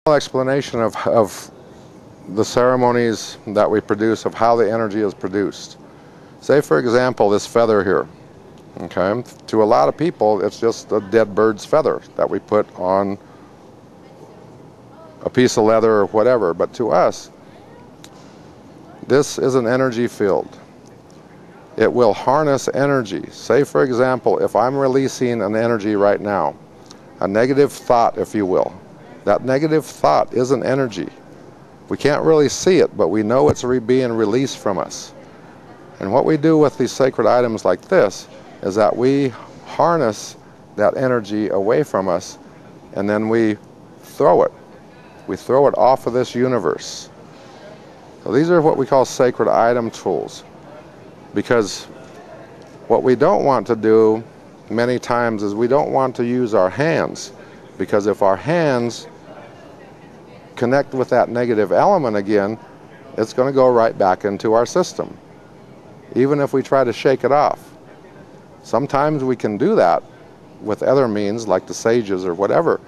Explanation of the ceremonies that we produce, of how the energy is produced. Say, for example, this feather here. Okay, to a lot of people, it's just a dead bird's feather that we put on a piece of leather or whatever. But to us, this is an energy field. It will harness energy. Say, for example, if I'm releasing an energy right now, a negative thought, if you will, that negative thought is an energy. We can't really see it, but we know it's being released from us. And what we do with these sacred items like this is that we harness that energy away from us, and then we throw it. We throw it off of this universe. So these are what we call sacred item tools, because what we don't want to do many times is we don't want to use our hands, because if our hands connect with that negative element again, it's going to go right back into our system, even if we try to shake it off. Sometimes we can do that with other means, like the sages or whatever,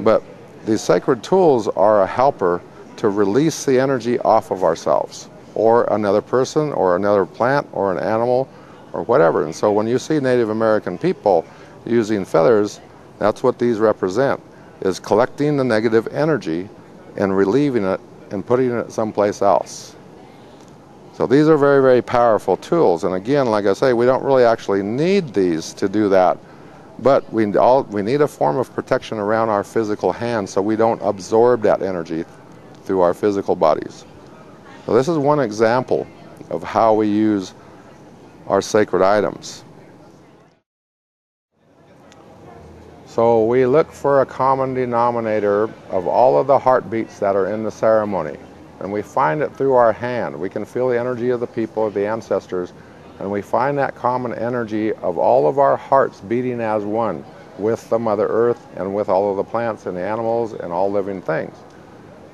but these sacred tools are a helper to release the energy off of ourselves, or another person, or another plant, or an animal, or whatever. And so when you see Native American people using feathers, that's what these represent, is collecting the negative energy and relieving it and putting it someplace else. So these are very, very powerful tools. And again, like I say, we don't really actually need these to do that, but we need a form of protection around our physical hands so we don't absorb that energy through our physical bodies. So this is one example of how we use our sacred items. So we look for a common denominator of all of the heartbeats that are in the ceremony. And we find it through our hand. We can feel the energy of the people, of the ancestors, and we find that common energy of all of our hearts beating as one with the Mother Earth and with all of the plants and the animals and all living things.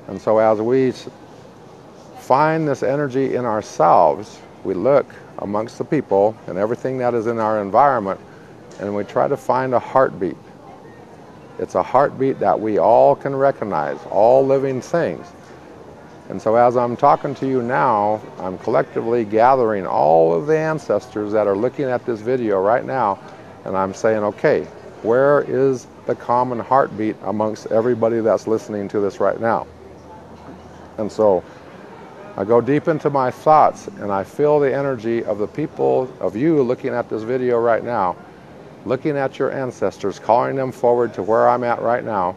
And so as we find this energy in ourselves, we look amongst the people and everything that is in our environment, and we try to find a heartbeat. It's a heartbeat that we all can recognize, all living things. And so as I'm talking to you now, I'm collectively gathering all of the ancestors that are looking at this video right now, and I'm saying, okay, where is the common heartbeat amongst everybody that's listening to this right now? And so I go deep into my thoughts, and I feel the energy of the people, of you looking at this video right now, looking at your ancestors, calling them forward to where I'm at right now.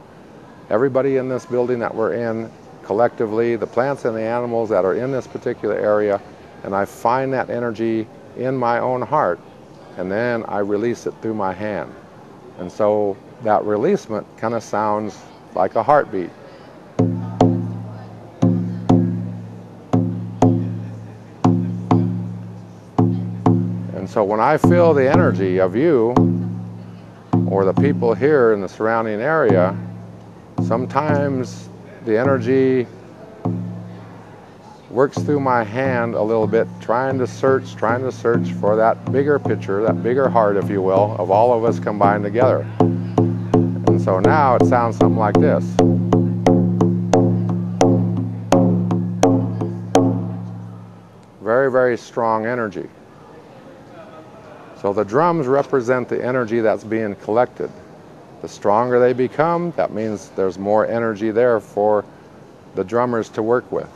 Everybody in this building that we're in, collectively, the plants and the animals that are in this particular area, and I find that energy in my own heart, and then I release it through my hand. And so that releasement kind of sounds like a heartbeat. And so when I feel the energy of you or the people here in the surrounding area, sometimes the energy works through my hand a little bit, trying to search for that bigger picture, that bigger heart, if you will, of all of us combined together. And so now it sounds something like this. Very, very strong energy. So the drums represent the energy that's being collected. The stronger they become, that means there's more energy there for the drummers to work with.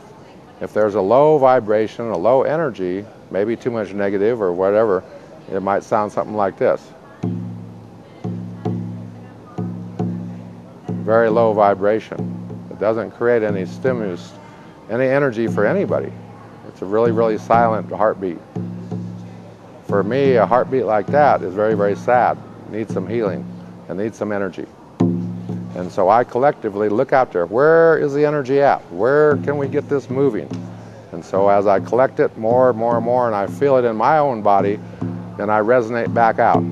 If there's a low vibration, a low energy, maybe too much negative or whatever, it might sound something like this. Very low vibration. It doesn't create any stimulus, any energy for anybody. It's a really, really silent heartbeat. For me, a heartbeat like that is very, very sad. Needs some healing and needs some energy. And so I collectively look out there. Where is the energy at? Where can we get this moving? And so as I collect it more and more and more, and I feel it in my own body, then I resonate back out.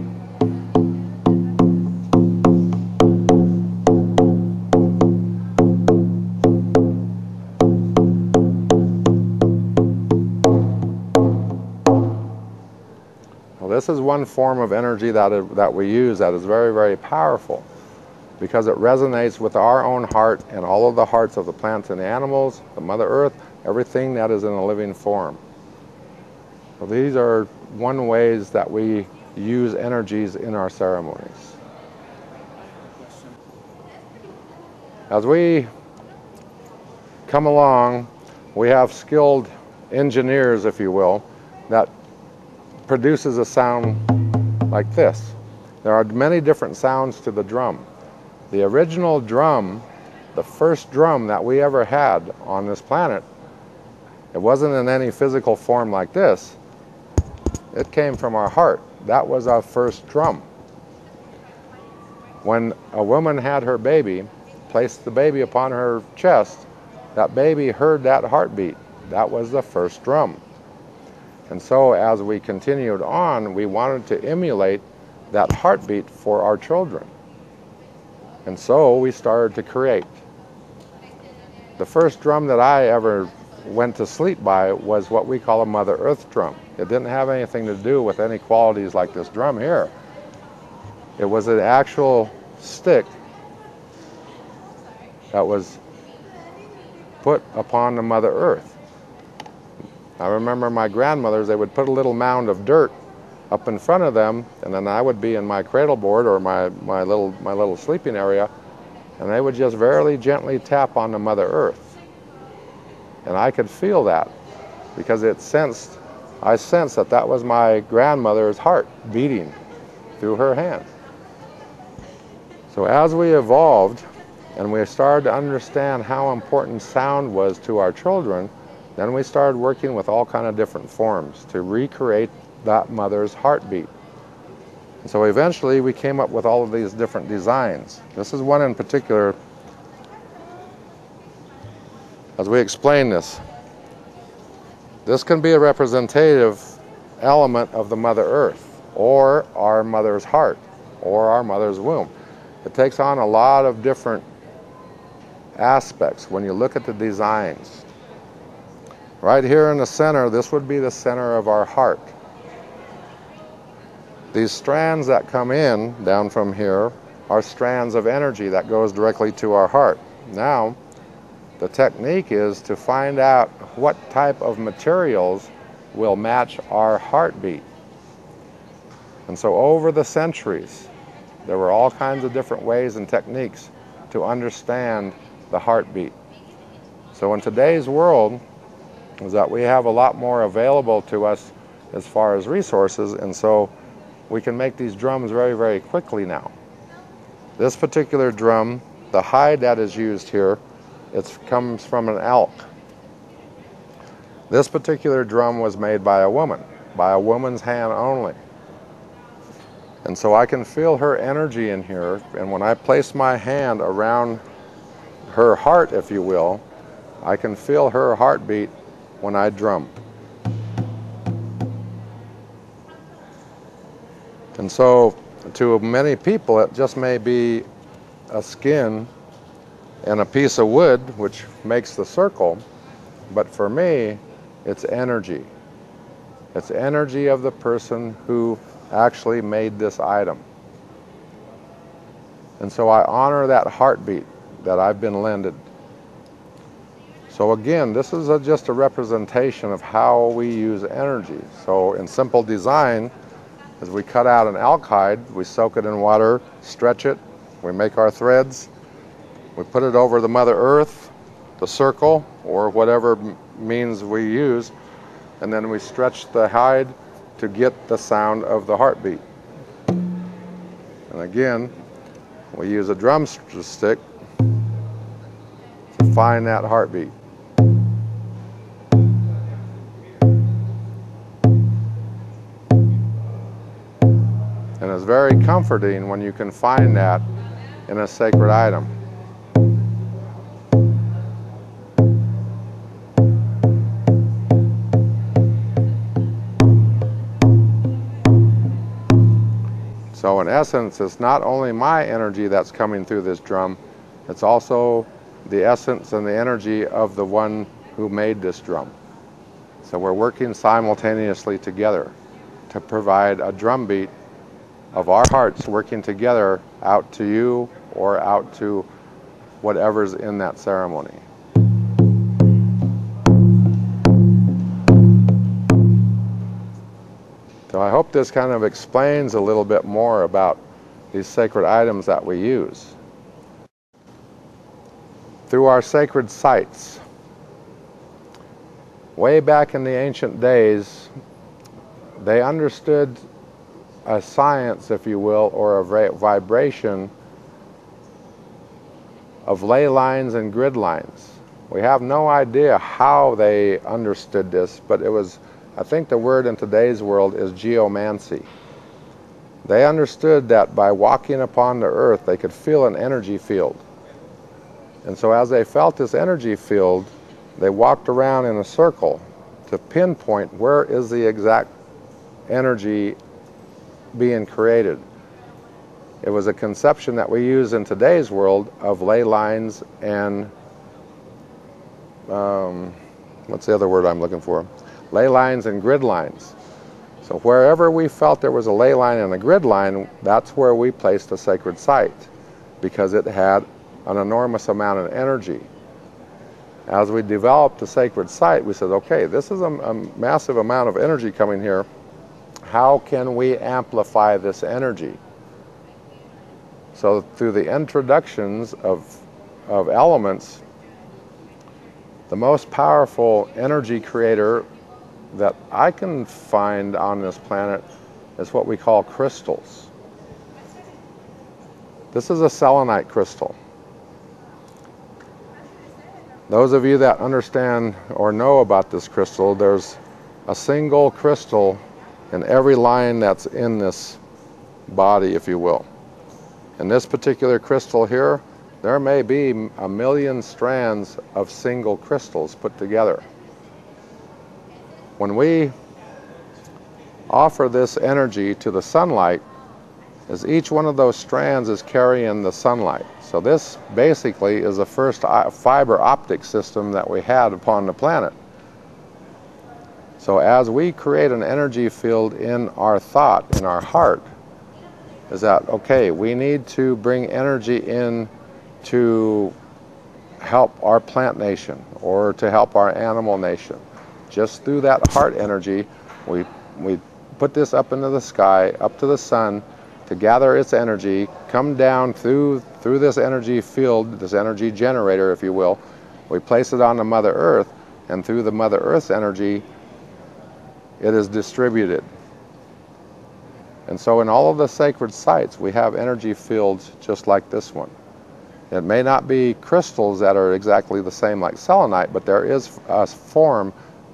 Well, this is one form of energy that we use that is very, very powerful. because it resonates with our own heart and all of the hearts of the plants and the animals, the Mother Earth, everything that is in a living form. So these are one ways that we use energies in our ceremonies. As we come along, we have skilled engineers, if you will, that produces a sound like this. There are many different sounds to the drum. The original drum, the first drum that we ever had on this planet, it wasn't in any physical form like this. It came from our heart. That was our first drum. When a woman had her baby, placed the baby upon her chest, that baby heard that heartbeat. That was the first drum. And so as we continued on, we wanted to emulate that heartbeat for our children. And so we started to create. The first drum that I ever went to sleep by was what we call a Mother Earth drum. It didn't have anything to do with any qualities like this drum here. It was an actual stick that was put upon the Mother Earth. I remember my grandmothers, they would put a little mound of dirt up in front of them, and then I would be in my cradle board or my little sleeping area, and they would just very gently tap on the Mother Earth. And I could feel that because I sensed that that was my grandmother's heart beating through her hand. So as we evolved and we started to understand how important sound was to our children, then we started working with all kind of different forms to recreate that mother's heartbeat. And so eventually we came up with all of these different designs. This is one in particular. As we explain this, this can be a representative element of the Mother Earth, or our mother's heart, or our mother's womb. It takes on a lot of different aspects when you look at the designs. Right here in the center, this would be the center of our heart. These strands that come in down from here are strands of energy that goes directly to our heart. Now, the technique is to find out what type of materials will match our heartbeat. And so over the centuries, there were all kinds of different ways and techniques to understand the heartbeat. So in today's world, is that we have a lot more available to us as far as resources, and so we can make these drums very quickly now. This particular drum, the hide that is used here, it comes from an elk. This particular drum was made by a woman's hand only. And so I can feel her energy in here, and when I place my hand around her heart, if you will, I can feel her heartbeat when I drum. And so to many people it just may be a skin and a piece of wood which makes the circle, but for me it's energy. It's energy of the person who actually made this item. And so I honor that heartbeat that I've been lended. So again, this is just a representation of how we use energy. So in simple design, as we cut out an elk hide, we soak it in water, stretch it, we make our threads, we put it over the Mother Earth, the circle, or whatever means we use, and then we stretch the hide to get the sound of the heartbeat. And again, we use a drumstick to find that heartbeat. And it's very comforting when you can find that in a sacred item. So in essence, it's not only my energy that's coming through this drum, it's also the essence and the energy of the one who made this drum. So we're working simultaneously together to provide a drum beat of our hearts working together out to you or out to whatever's in that ceremony. So I hope this kind of explains a little bit more about these sacred items that we use. Through our sacred sites. Way back in the ancient days, they understood a science, if you will, or a vibration of ley lines and grid lines. We have no idea how they understood this, but it was, I think the word in today's world is geomancy. They understood that by walking upon the earth, they could feel an energy field. And so as they felt this energy field, they walked around in a circle to pinpoint where is the exact energy being created. It was a conception that we use in today's world of ley lines and, what's the other word I'm looking for? Ley lines and grid lines. So wherever we felt there was a ley line and a grid line, that's where we placed a sacred site, because it had an enormous amount of energy. As we developed the sacred site, we said, okay, this is a massive amount of energy coming here. How can we amplify this energy? So through the introductions of elements, the most powerful energy creator that I can find on this planet is what we call crystals. This is a selenite crystal. Those of you that understand or know about this crystal, there's a single crystal in every line that's in this body, if you will. In this particular crystal here, there may be 1 million strands of single crystals put together. When we offer this energy to the sunlight, as each one of those strands is carrying the sunlight. So this basically is the first fiber optic system that we had upon the planet. So as we create an energy field in our thought, in our heart, is that, okay, we need to bring energy in to help our plant nation or to help our animal nation. Just through that heart energy, we put this up into the sky, up to the sun, to gather its energy, come down through this energy field, this energy generator, if you will. We place it on the Mother Earth, and through the Mother Earth's energy, it is distributed. And so in all of the sacred sites, we have energy fields just like this one. It may not be crystals that are exactly the same like selenite, but there is a form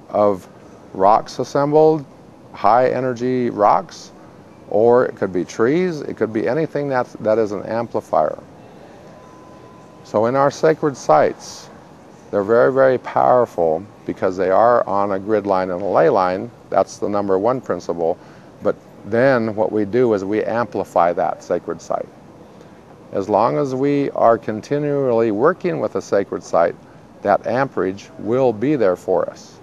of rocks assembled, high energy rocks, or it could be trees, it could be anything that is an amplifier. So in our sacred sites, they're very, very powerful because they are on a grid line and a ley line. That's the number one principle. But then what we do is we amplify that sacred site. As long as we are continually working with a sacred site, that amperage will be there for us.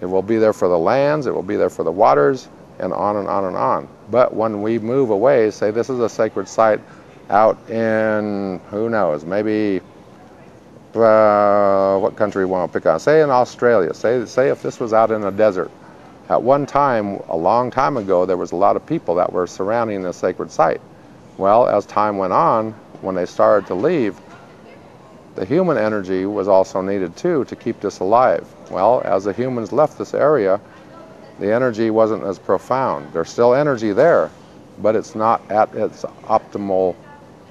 It will be there for the lands, it will be there for the waters, and on and on and on. But when we move away, say this is a sacred site out in, who knows, maybe, what country we want to pick on? Say in Australia. Say if this was out in a desert. At one time, a long time ago, there was a lot of people that were surrounding this sacred site. Well, as time went on, when they started to leave, the human energy was also needed too to keep this alive. Well, as the humans left this area, the energy wasn't as profound. There's still energy there, but it's not at its optimal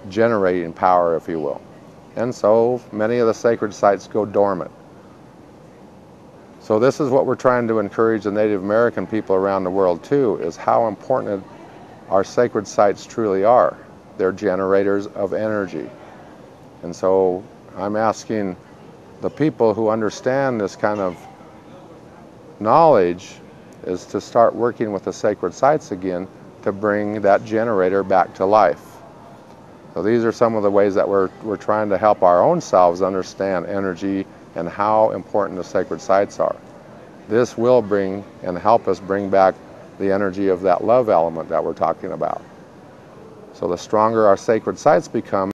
generating power, if you will. And so many of the sacred sites go dormant. So this is what we're trying to encourage the Native American people around the world too, is how important our sacred sites truly are. They're generators of energy. And so I'm asking the people who understand this kind of knowledge is to start working with the sacred sites again to bring that generator back to life. So these are some of the ways that we're trying to help our own selves understand energy and how important the sacred sites are. This will bring and help us bring back the energy of that love element that we're talking about. So the stronger our sacred sites become,